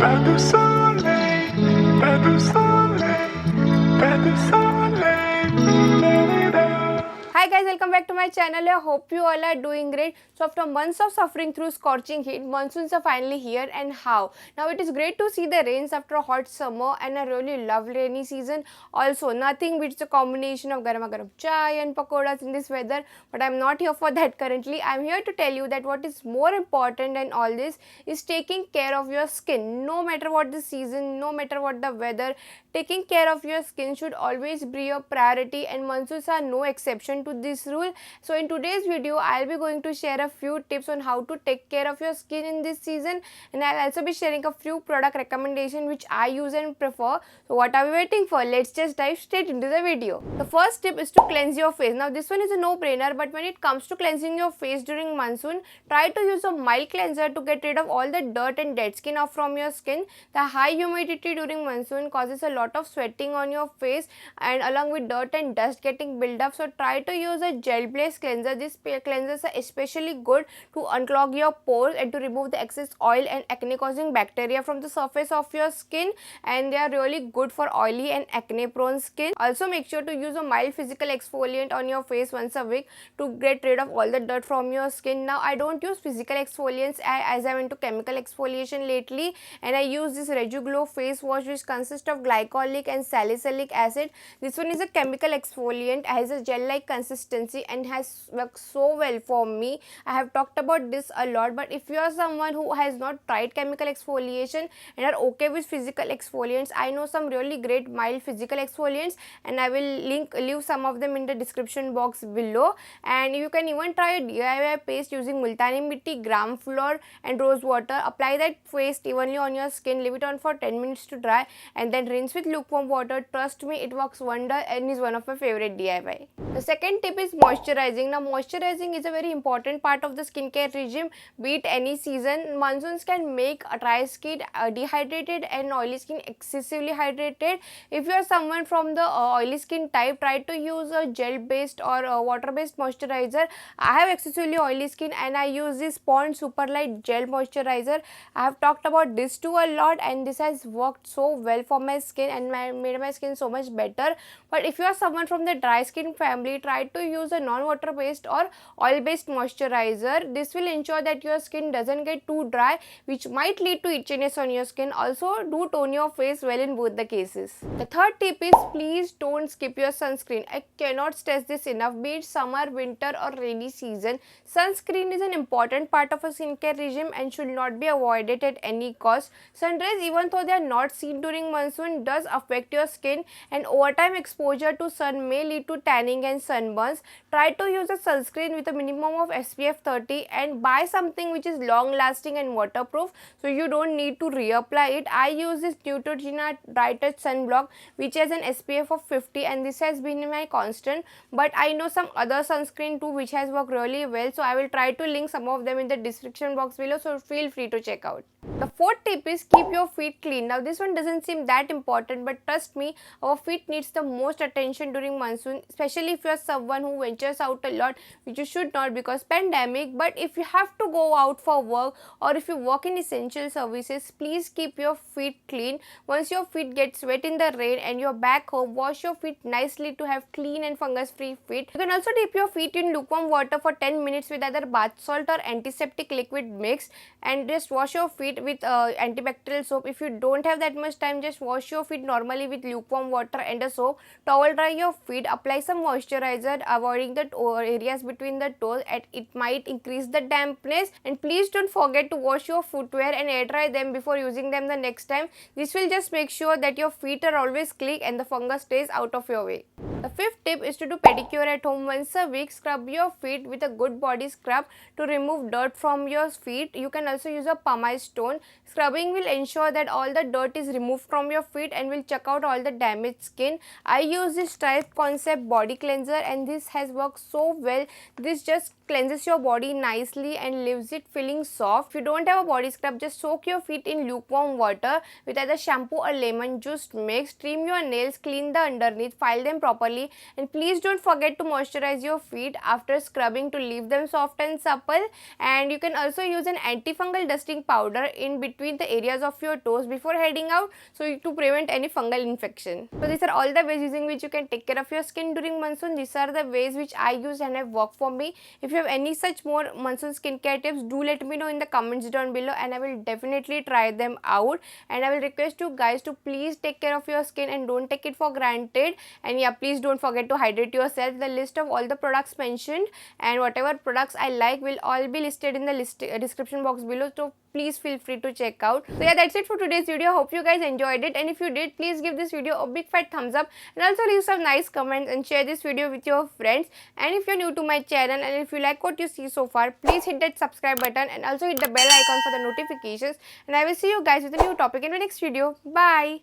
Pas de soleil, pas de soleil, pas de soleil. Hi guys, welcome back to my channel. I hope you all are doing great. So after months of suffering through scorching heat, monsoons are finally here, and how? Now it is great to see the rains after a hot summer, and I really love rainy season. Also, nothing beats the combination of garama garam chai and pakoras in this weather, but I'm not here for that currently. I'm here to tell you that what is more important than all this is taking care of your skin. No matter what the season, no matter what the weather, taking care of your skin should always be your priority, and monsoons are no exception to this rule. So in today's video, I'll be going to share a few tips on how to take care of your skin in this season, and I'll also be sharing a few product recommendations which I use and prefer. So what are we waiting for? Let's just dive straight into the video. The first tip is to cleanse your face. Now this one is a no-brainer, but when it comes to cleansing your face during monsoon, try to use a mild cleanser to get rid of all the dirt and dead skin off from your skin. The high humidity during monsoon causes a lot of sweating on your face, and along with dirt and dust getting built up. So try to use a gel based cleanser. These cleansers are especially good to unclog your pores and to remove the excess oil and acne causing bacteria from the surface of your skin, and they are really good for oily and acne prone skin. Also make sure to use a mild physical exfoliant on your face once a week to get rid of all the dirt from your skin. Now I don't use physical exfoliants as I'm into chemical exfoliation lately, and I use this Glow face wash which consists of glycolic and salicylic acid. This one is a chemical exfoliant, has a gel like consistency and has worked so well for me. I have talked about this a lot, but if you are someone who has not tried chemical exfoliation and are okay with physical exfoliants, I know some really great mild physical exfoliants, and I will leave some of them in the description box below. And you can even try a DIY paste using multani mitti, gram flour and rose water. Apply that paste evenly on your skin, leave it on for 10 minutes to dry, and then rinse with lukewarm water. Trust me, it works wonder and is one of my favorite DIY. The second tip is moisturizing. Now moisturizing is a very important part of the skincare regime, be it any season. Monsoons can make a dry skin, dehydrated and oily skin excessively hydrated. If you are someone from the oily skin type, try to use a gel based or a water based moisturizer. I have excessively oily skin and I use this Pond Super Light Gel Moisturizer. I have talked about this too a lot, and this has worked so well for my skin and made my skin so much better. But if you are someone from the dry skin family, try to use a non-water based or oil based moisturizer. This will ensure that your skin doesn't get too dry, which might lead to itchiness on your skin. Also, do tone your face well in both the cases. The third tip is please don't skip your sunscreen. I cannot stress this enough. Be it summer, winter or rainy season, sunscreen is an important part of a skincare regime and should not be avoided at any cost. Sun rays, even though they are not seen during monsoon, does affect your skin, and overtime exposure to sun may lead to tanning and sunburns. Try to use a sunscreen with a minimum of SPF 30 and buy something which is long lasting and waterproof, so you don't need to reapply it. I use this Neutrogena Dry Touch Sunblock which has an SPF of 50, and this has been my constant, but I know some other sunscreen too which has worked really well, so I will try to link some of them in the description box below, so feel free to check out. The fourth tip is keep your feet clean. Now this one doesn't seem that important, but trust me, our feet needs the most attention during monsoon, especially if you are someone who ventures out a lot, which you should not because pandemic. But if you have to go out for work or if you work in essential services, please keep your feet clean. Once your feet get wet in the rain and you're back home, wash your feet nicely to have clean and fungus free feet. You can also dip your feet in lukewarm water for 10 minutes with either bath salt or antiseptic liquid mixed, and just wash your feet with antibacterial soap. If you don't have that much time, just wash your feet normally with lukewarm water and a soap. Towel dry your feet, apply some moisturizer, avoiding the areas between the toes, and it might increase the dampness. And please don't forget to wash your footwear and air dry them before using them the next time. This will just make sure that your feet are always clean and the fungus stays out of your way. The fifth tip is to do pedicure at home once a week. Scrub your feet with a good body scrub to remove dirt from your feet. You can also use a pumice stone. Scrubbing will ensure that all the dirt is removed from your feet and will check out all the damaged skin. I use this Stripe Concept body cleanser and this has worked so well. This just cleanses your body nicely and leaves it feeling soft. If you don't have a body scrub, just soak your feet in lukewarm water with either shampoo or lemon juice mix. Trim your nails, clean the underneath, file them properly properly. And please don't forget to moisturize your feet after scrubbing to leave them soft and supple. And you can also use an antifungal dusting powder in between the areas of your toes before heading out, so to prevent any fungal infection. So these are all the ways using which you can take care of your skin during monsoon. These are the ways which I use and have worked for me. If you have any such more monsoon skincare tips, do let me know in the comments down below, and I will definitely try them out. And I will request you guys to please take care of your skin and don't take it for granted. And yeah, please don't forget to hydrate yourself. The list of all the products mentioned and whatever products I like will all be listed in the description box below, so please feel free to check out. So yeah, that's it for today's video. Hope you guys enjoyed it, and if you did, please give this video a big fat thumbs up and also leave some nice comments and share this video with your friends. And if you're new to my channel and if you like what you see so far, please hit that subscribe button and also hit the bell icon for the notifications. And I will see you guys with a new topic in my next video. Bye.